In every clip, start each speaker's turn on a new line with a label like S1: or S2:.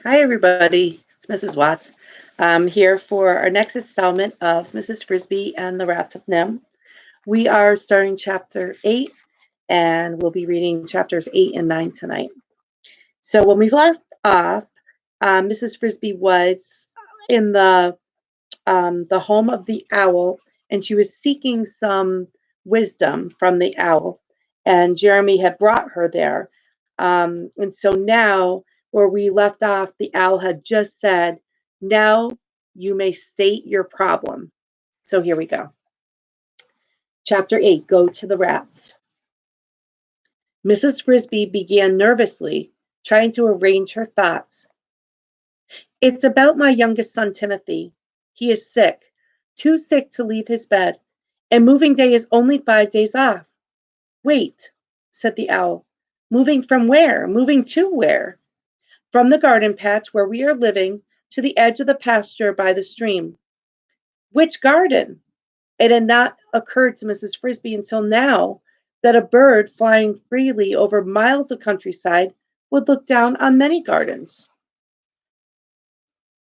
S1: Hi, everybody. It's Mrs. Watts. I'm here for our next installment of Mrs. Frisby and the Rats of NIMH. We are starting chapter 8, and we'll be reading chapters 8 and 9 tonight. So when we left off, Mrs. Frisby was in the home of the owl, and she was seeking some wisdom from the owl. And Jeremy had brought her there. And so now, where we left off, the owl had just said, "Now you may state your problem." So here we go. Chapter 8, Go to the Rats. Mrs. Frisby began nervously, trying to arrange her thoughts. "It's about my youngest son, Timothy. He is sick, too sick to leave his bed, and moving day is only 5 days off." "Wait," said the owl. "Moving from where? Moving to where?" "From the garden patch where we are living to the edge of the pasture by the stream." "Which garden?" It had not occurred to Mrs. Frisby until now that a bird flying freely over miles of countryside would look down on many gardens.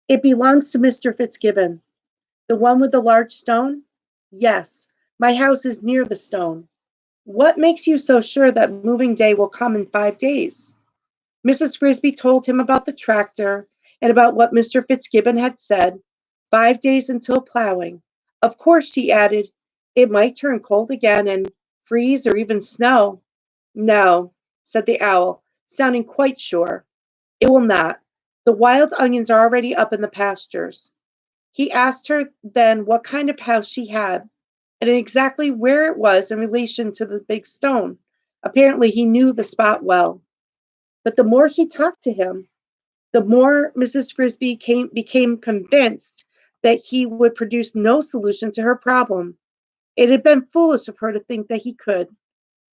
S1: "It belongs to Mr. Fitzgibbon." "The one with the large stone?" "Yes, my house is near the stone." "What makes you so sure that moving day will come in 5 days?" Mrs. Frisby told him about the tractor and about what Mr. Fitzgibbon had said, 5 days until plowing. Of course, she added, it might turn cold again and freeze or even snow. "No," said the owl, sounding quite sure. "It will not. The wild onions are already up in the pastures." He asked her then what kind of house she had, and exactly where it was in relation to the big stone. Apparently, he knew the spot well. But the more she talked to him, the more Mrs. Frisby became convinced that he would produce no solution to her problem. It had been foolish of her to think that he could,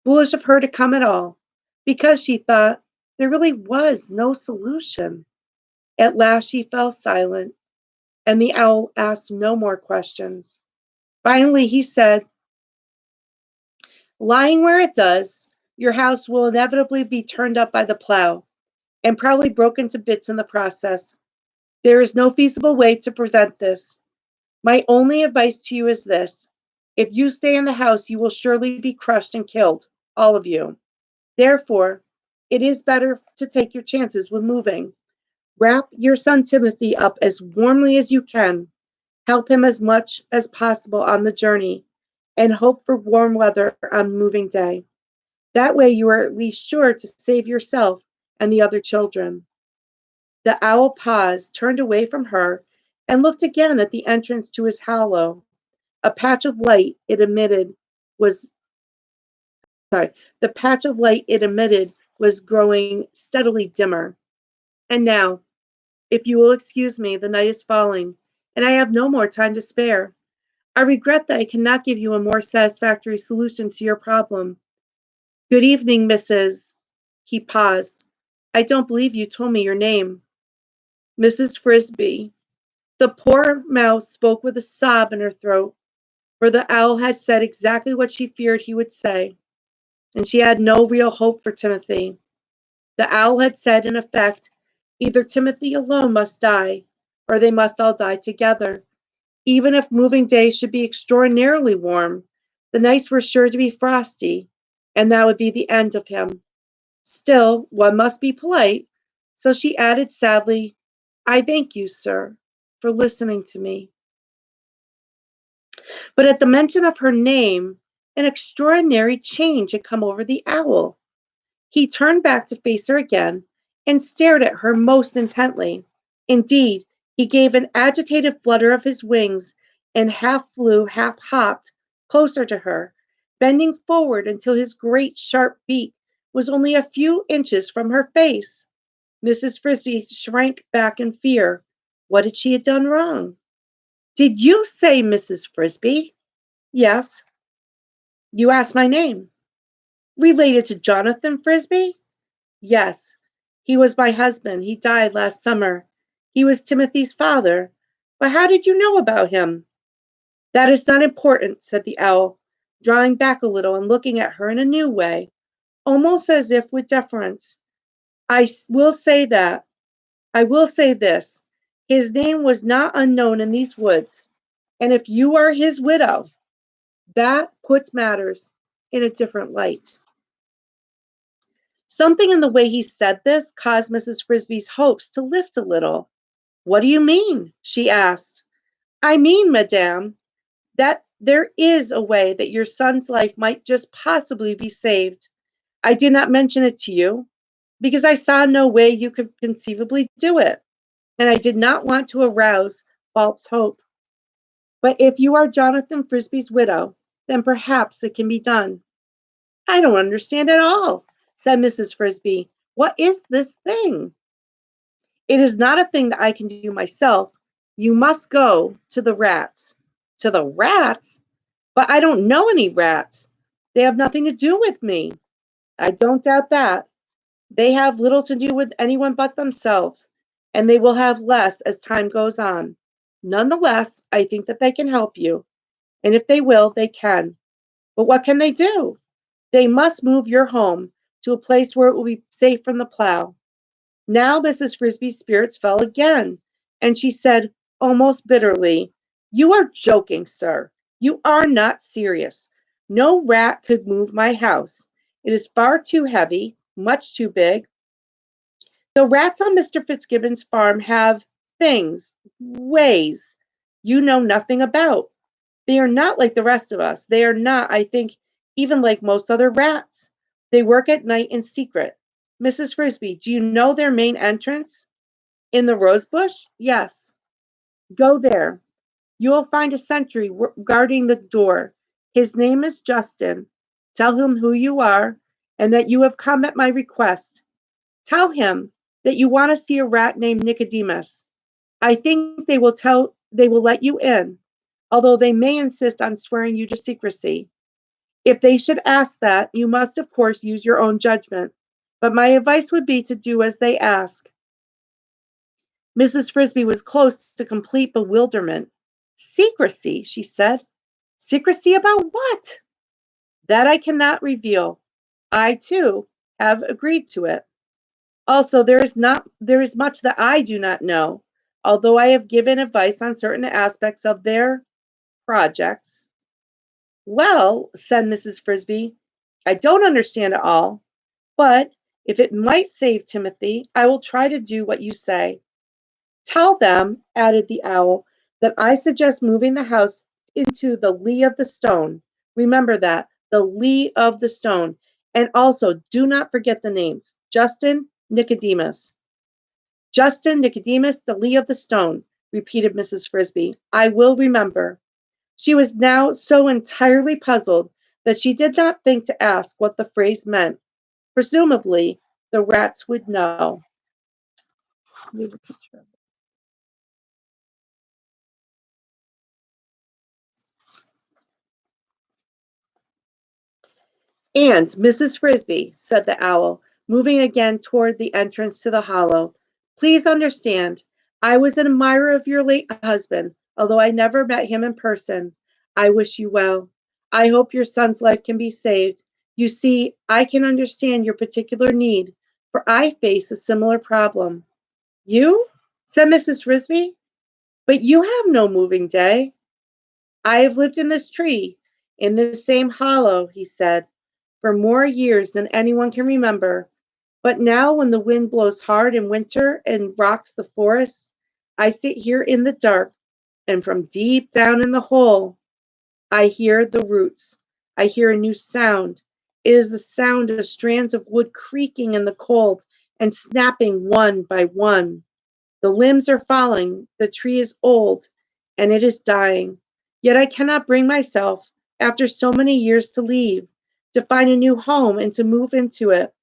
S1: foolish of her to come at all, because she thought there really was no solution. At last she fell silent, and the owl asked no more questions. Finally, he said, "Lying where it does, your house will inevitably be turned up by the plow, and probably broken to bits in the process. There is no feasible way to prevent this. My only advice to you is this: if you stay in the house, you will surely be crushed and killed, all of you. Therefore, it is better to take your chances with moving. Wrap your son Timothy up as warmly as you can, help him as much as possible on the journey, and hope for warm weather on moving day. That way you are at least sure to save yourself and the other children." The owl paused, turned away from her, and looked again at the entrance to his hollow. A patch of light it emitted was the patch of light it emitted was growing steadily dimmer. "And now, if you will excuse me, the night is falling, and I have no more time to spare. I regret that I cannot give you a more satisfactory solution to your problem. Good evening, Mrs." He paused. "I don't believe you told me your name." "Mrs. Frisby." The poor mouse spoke with a sob in her throat, for the owl had said exactly what she feared he would say, and she had no real hope for Timothy. The owl had said, in effect, either Timothy alone must die, or they must all die together. Even if moving day should be extraordinarily warm, the nights were sure to be frosty, and that would be the end of him. Still, one must be polite, so she added sadly, "I thank you, sir, for listening to me." But at the mention of her name, an extraordinary change had come over the owl. He turned back to face her again and stared at her most intently. Indeed, he gave an agitated flutter of his wings and half flew, half hopped closer to her, bending forward until his great sharp beak was only a few inches from her face. Mrs. Frisby shrank back in fear. What had she done wrong? "Did you say Mrs. Frisby?" "Yes." "You asked my name." "Related to Jonathan Frisby?" "Yes. He was my husband. He died last summer. He was Timothy's father. But how did you know about him?" "That is not important," said the owl, drawing back a little and looking at her in a new way, almost as if with deference. "I will say that I will say this, his name was not unknown in these woods, and if you are his widow, that puts matters in a different light. Something in the way he said this caused Mrs. Frisby's hopes to lift a little. What do you mean? She asked. I mean, madame, that there is a way that your son's life might just possibly be saved. I did not mention it to you because I saw no way you could conceivably do it, and I did not want to arouse false hope. But if you are Jonathan Frisby's widow, then perhaps it can be done. I don't understand at all, said Mrs. Frisby. What is this thing? It is not a thing that I can do myself. You must go to the rats. To the rats? But I don't know any rats. They have nothing to do with me. I don't doubt that. They have little to do with anyone but themselves, and they will have less as time goes on. Nonetheless, I think that they can help you, and if they will, they can. But what can they do? They must move your home to a place where it will be safe from the plow. Now Mrs. Frisby's spirits fell again, and she said, almost bitterly, you are joking, sir. You are not serious. No rat could move my house. It is far too heavy, much too big. The rats on Mr. Fitzgibbon's farm have things, ways, you know nothing about. They are not like the rest of us. They are not, I think, even like most other rats. They work at night in secret. Mrs. Frisby, do you know their main entrance? In the rose bush? Yes. Go there. You will find a sentry guarding the door. His name is Justin. Tell him who you are and that you have come at my request. Tell him that you want to see a rat named Nicodemus. I think they will let you in, although they may insist on swearing you to secrecy. If they should ask that, you must of course use your own judgment, but my advice would be to do as they ask. Mrs. Frisby was close to complete bewilderment. Secrecy, she said. Secrecy about what? That I cannot reveal. I, too, have agreed to it. Also, there is much that I do not know, although I have given advice on certain aspects of their projects. Well, said Mrs. Frisby, I don't understand it all, but if it might save Timothy, I will try to do what you say. Tell them, added the owl, that I suggest moving the house into the lee of the stone. Remember that, the lee of the stone. And also, do not forget the names Justin, Nicodemus. Justin, Nicodemus, the lee of the stone, repeated Mrs. Frisby. I will remember. She was now so entirely puzzled that she did not think to ask what the phrase meant. Presumably, the rats would know. And Mrs. Frisby, said the owl, moving again toward the entrance to the hollow, please understand, I was an admirer of your late husband, although I never met him in person. I wish you well. I hope your son's life can be saved. You see, I can understand your particular need, for I face a similar problem. You? Said Mrs. Frisby. But you have no moving day. I have lived in this tree, in this same hollow, he said, for more years than anyone can remember. But now, when the wind blows hard in winter and rocks the forest, I sit here in the dark, and from deep down in the hole, I hear the roots. I hear a new sound. It is the sound of strands of wood creaking in the cold and snapping one by one. The limbs are falling, the tree is old, and it is dying. Yet I cannot bring myself, after so many years, to leave, to find a new home and to move into it,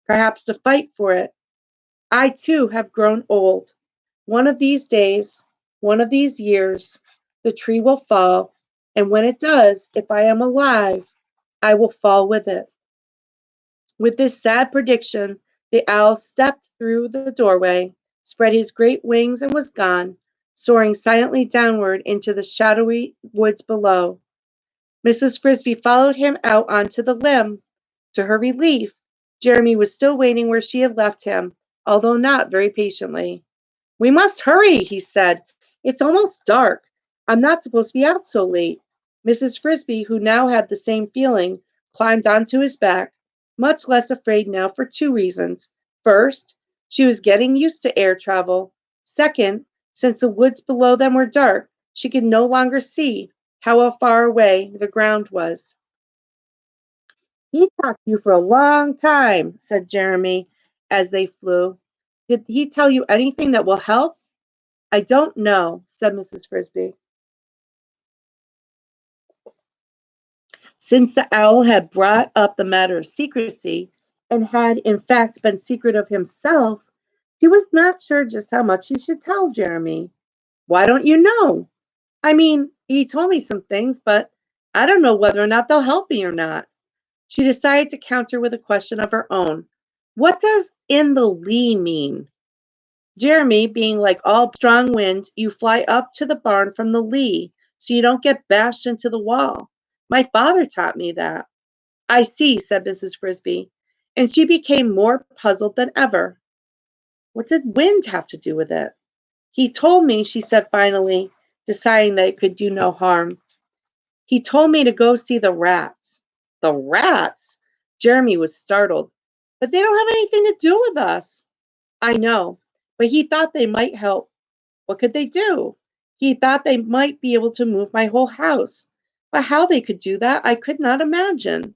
S1: perhaps to fight for it. I too have grown old. One of these days, one of these years, the tree will fall, and when it does, if I am alive, I will fall with it. With this sad prediction, the owl stepped through the doorway, spread his great wings, and was gone, soaring silently downward into the shadowy woods below. Mrs. Frisby followed him out onto the limb. To her relief, Jeremy was still waiting where she had left him, although not very patiently. We must hurry, he said. It's almost dark. I'm not supposed to be out so late. Mrs. Frisby, who now had the same feeling, climbed onto his back, much less afraid now for two reasons. First, she was getting used to air travel. Second, since the woods below them were dark, she could no longer see how far away the ground was. He talked to you for a long time, said Jeremy as they flew. Did he tell you anything that will help? I don't know, said Mrs. Frisby. Since the owl had brought up the matter of secrecy, and had in fact been secretive himself, she was not sure just how much she should tell Jeremy. Why don't you know? I mean, he told me some things, but I don't know whether or not they'll help me or not. She decided to counter with a question of her own. What does in the lee mean? Jeremy, being like all strong winds, you fly up to the barn from the lee so you don't get bashed into the wall. My father taught me that. I see, said Mrs. Frisby, and she became more puzzled than ever. What did wind have to do with it? He told me, she said finally, deciding that it could do no harm. He told me to go see the rats. The rats? Jeremy was startled. But they don't have anything to do with us. I know, but he thought they might help. What could they do? He thought they might be able to move my whole house. But how they could do that, I could not imagine.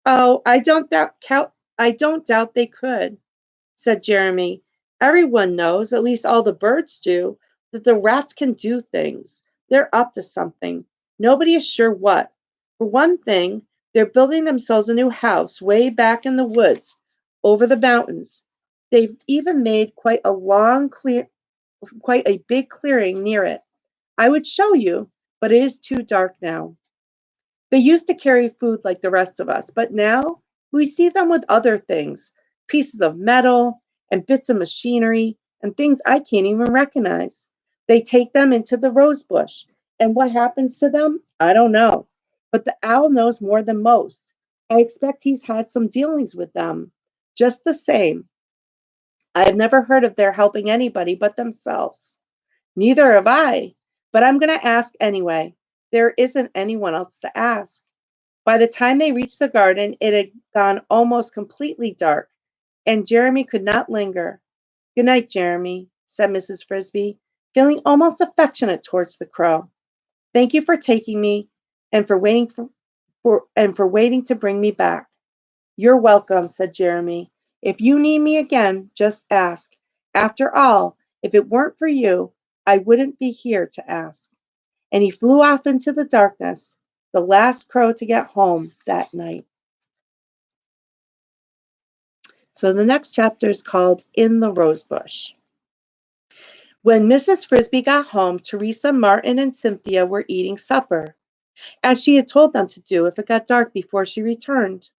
S1: Oh, I don't doubt they could, said Jeremy. Everyone knows, at least all the birds do, that the rats can do things. They're up to something. Nobody is sure what. For one thing, they're building themselves a new house way back in the woods, over the mountains. They've even made quite a big clearing near it. I would show you, but it is too dark now. They used to carry food like the rest of us, but now we see them with other things, pieces of metal and bits of machinery and things I can't even recognize. They take them into the rose bush, and what happens to them, I don't know. But the owl knows more than most. I expect he's had some dealings with them. Just the same, I have never heard of their helping anybody but themselves. Neither have I, but I'm going to ask anyway. There isn't anyone else to ask. By the time they reached the garden, it had gone almost completely dark, and Jeremy could not linger. Good night, Jeremy, said Mrs. Frisby, feeling almost affectionate towards the crow. Thank you for taking me and for waiting to bring me back. You're welcome, said Jeremy. If you need me again, just ask. After all, if it weren't for you, I wouldn't be here to ask. And he flew off into the darkness, the last crow to get home that night. So the next chapter is called In the Rosebush. When Mrs. Frisby got home, Teresa, Martin, and Cynthia were eating supper, as she had told them to do if it got dark before she returned.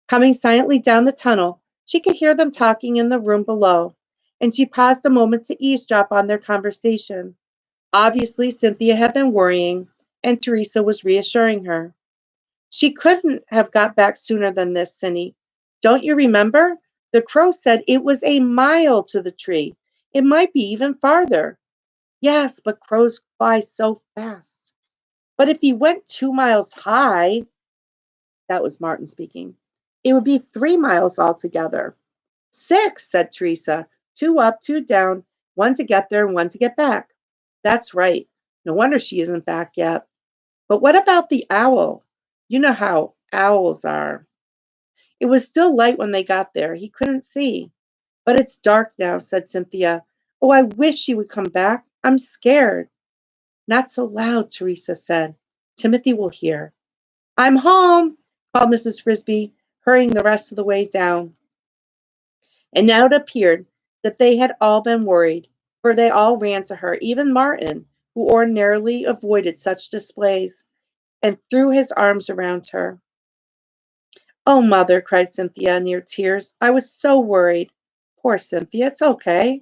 S1: Coming silently down the tunnel, she could hear them talking in the room below, and she paused a moment to eavesdrop on their conversation. Obviously, Cynthia had been worrying, and Teresa was reassuring her. She couldn't have got back sooner than this, Cindy. Don't you remember? The crow said it was a mile to the tree. It might be even farther. Yes, but crows fly so fast. But if he went 2 miles high, that was Martin speaking, it would be 3 miles altogether. 6, said Teresa. 2 up, 2 down, one to get there and one to get back. That's right. No wonder she isn't back yet. But what about the owl? You know how owls are. It was still light when they got there. He couldn't see. But it's dark now, said Cynthia. Oh, I wish she would come back. I'm scared. Not so loud, Teresa said. Timothy will hear. I'm home, called Mrs. Frisby, hurrying the rest of the way down. And now it appeared that they had all been worried, for they all ran to her, even Martin, who ordinarily avoided such displays, and threw his arms around her. Oh, Mother, cried Cynthia, near tears. I was so worried. Poor Cynthia, it's okay.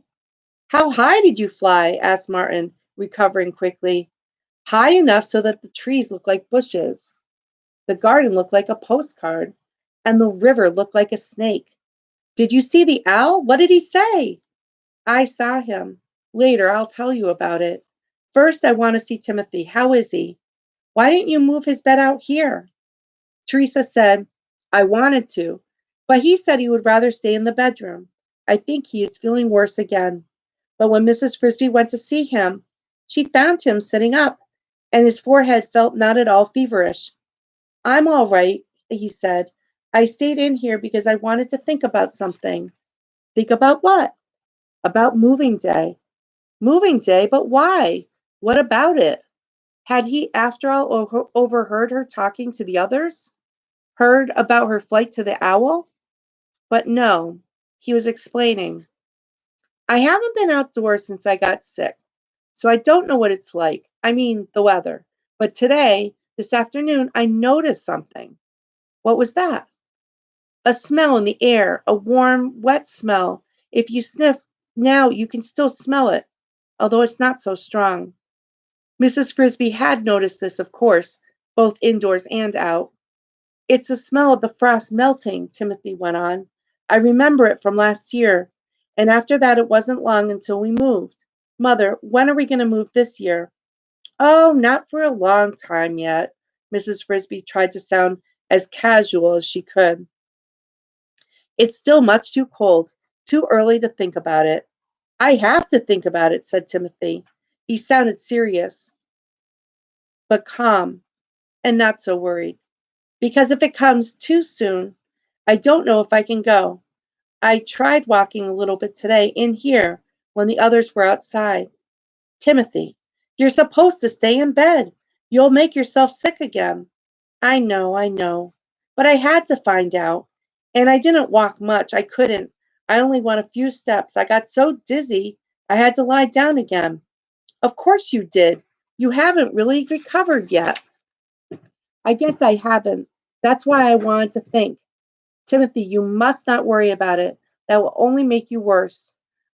S1: How high did you fly? Asked Martin, recovering quickly. High enough so that the trees looked like bushes. The garden looked like a postcard, and the river looked like a snake. Did you see the owl? What did he say? I saw him. Later, I'll tell you about it. First, I want to see Timothy. How is he? Why didn't you move his bed out here? Teresa said, I wanted to, but he said he would rather stay in the bedroom. I think he is feeling worse again. But when Mrs. Frisby went to see him, she found him sitting up, and his forehead felt not at all feverish. I'm all right, he said. I stayed in here because I wanted to think about something. Think about what? About moving day. Moving day? But why? What about it? Had he, after all, overheard her talking to the others? Heard about her flight to the owl? But no, he was explaining. I haven't been outdoors since I got sick, so I don't know what it's like. I mean, the weather. But today, this afternoon, I noticed something. What was that? A smell in the air, a warm, wet smell. If you sniff now, you can still smell it, although it's not so strong. Mrs. Frisby had noticed this, of course, both indoors and out. It's the smell of the frost melting, Timothy went on. I remember it from last year, and after that it wasn't long until we moved. Mother, when are we going to move this year? Oh, not for a long time yet. Mrs. Frisby tried to sound as casual as she could. It's still much too cold, too early to think about it. I have to think about it, said Timothy. He sounded serious, but calm and not so worried. Because if it comes too soon, I don't know if I can go. I tried walking a little bit today in here when the others were outside. Timothy, you're supposed to stay in bed. You'll make yourself sick again. I know. But I had to find out. And I didn't walk much. I couldn't. I only went a few steps. I got so dizzy, I had to lie down again. Of course you did. You haven't really recovered yet. I guess I haven't. That's why I wanted to think. Timothy, you must not worry about it. That will only make you worse.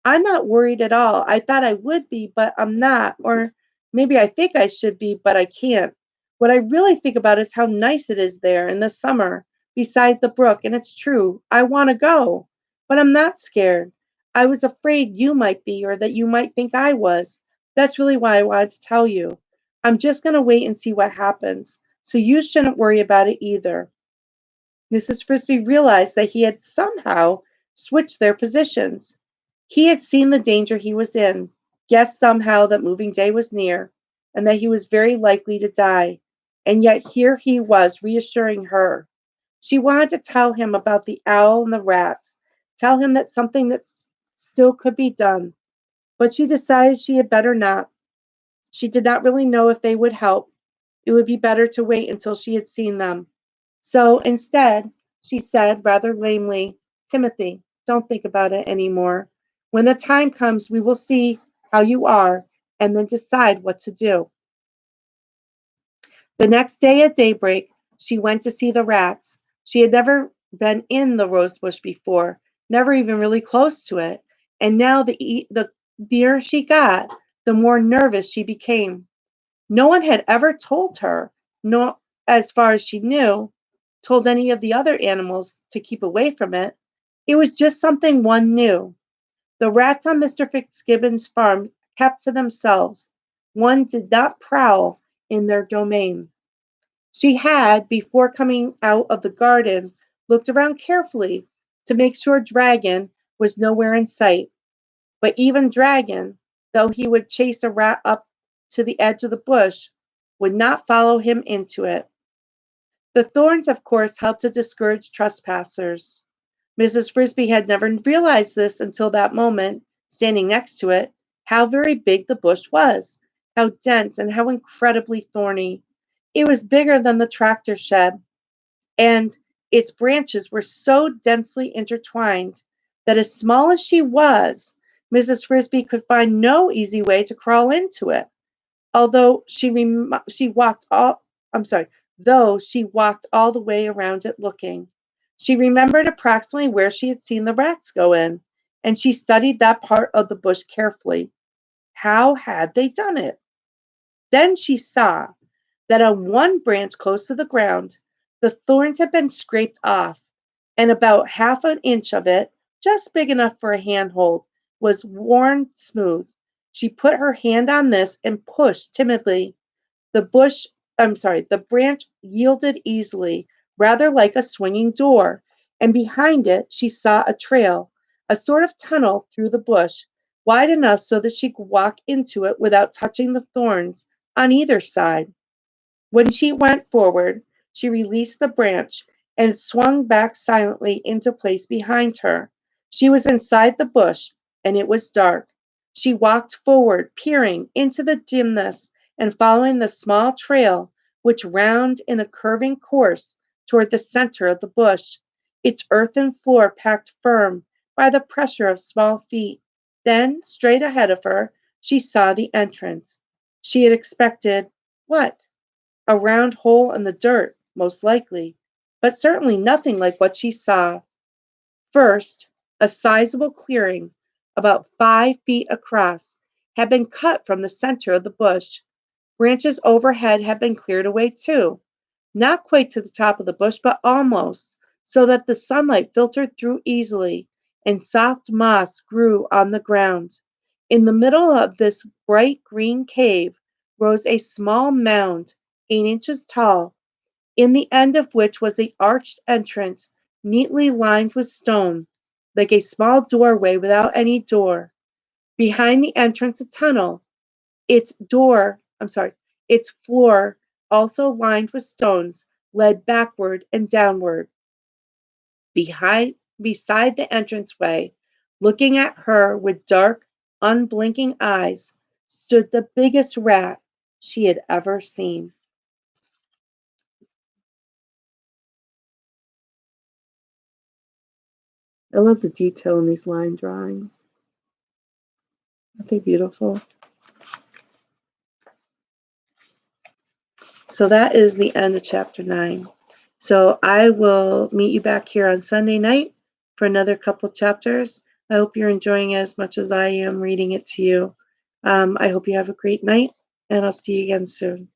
S1: I'm not worried at all. I thought I would be, but I'm not. Or maybe I think I should be, but I can't. What I really think about is how nice it is there in the summer beside the brook. And it's true. I want to go, but I'm not scared. I was afraid you might be or that you might think I was. That's really why I wanted to tell you. I'm just going to wait and see what happens. So you shouldn't worry about it either. Mrs. Frisby realized that he had somehow switched their positions. He had seen the danger he was in, guessed somehow that moving day was near, and that he was very likely to die. And yet here he was reassuring her. She wanted to tell him about the owl and the rats, tell him that something that still could be done. But she decided she had better not. She did not really know if they would help. It would be better to wait until she had seen them. So instead, she said rather lamely, Timothy, don't think about it anymore. When the time comes, we will see how you are and then decide what to do. The next day at daybreak, she went to see the rats. She had never been in the rose bush before, never even really close to it. And now the nearer she got, the more nervous she became. No one had ever told her, no, as far as she knew, told any of the other animals to keep away from it. It was just something one knew. The rats on Mr. Fitzgibbon's farm kept to themselves. One did not prowl in their domain. She had, before coming out of the garden, looked around carefully to make sure Dragon was nowhere in sight. But even Dragon, though he would chase a rat up to the edge of the bush, would not follow him into it. The thorns, of course, helped to discourage trespassers. Mrs. Frisby had never realized this until that moment, standing next to it, how very big the bush was, how dense and how incredibly thorny. It was bigger than the tractor shed, and its branches were so densely intertwined that as small as she was, Mrs. Frisby could find no easy way to crawl into it. Although she walked all I'm sorry, though she walked all the way around it looking. She remembered approximately where she had seen the rats go in, and she studied that part of the bush carefully. How had they done it? Then she saw that on one branch close to the ground, the thorns had been scraped off, and about ½ inch of it, just big enough for a handhold, was worn smooth. She put her hand on this and pushed timidly. The branch yielded easily, rather like a swinging door, and behind it she saw a trail, a sort of tunnel through the bush, wide enough so that she could walk into it without touching the thorns on either side. When she went forward, she released the branch and it swung back silently into place behind her. She was inside the bush, and it was dark. She walked forward, peering into the dimness and following the small trail, which wound in a curving course toward the center of the bush, its earthen floor packed firm by the pressure of small feet. Then, straight ahead of her, she saw the entrance. She had expected what? A round hole in the dirt, most likely, but certainly nothing like what she saw. First, a sizable clearing, about 5 feet across, had been cut from the center of the bush. Branches overhead had been cleared away too, not quite to the top of the bush, but almost, so that the sunlight filtered through easily, and soft moss grew on the ground. In the middle of this bright green cave rose a small mound, 8 inches tall, in the end of which was the arched entrance, neatly lined with stone, like a small doorway without any door. Behind the entrance, a tunnel, its floor, also lined with stones, led backward and downward. Beside the entranceway, looking at her with dark, unblinking eyes, stood the biggest rat she had ever seen. I love the detail in these line drawings. Aren't they beautiful? So that is the end of chapter 9. So I will meet you back here on Sunday night for another couple chapters. I hope you're enjoying it as much as I am reading it to you. I hope you have a great night, and I'll see you again soon.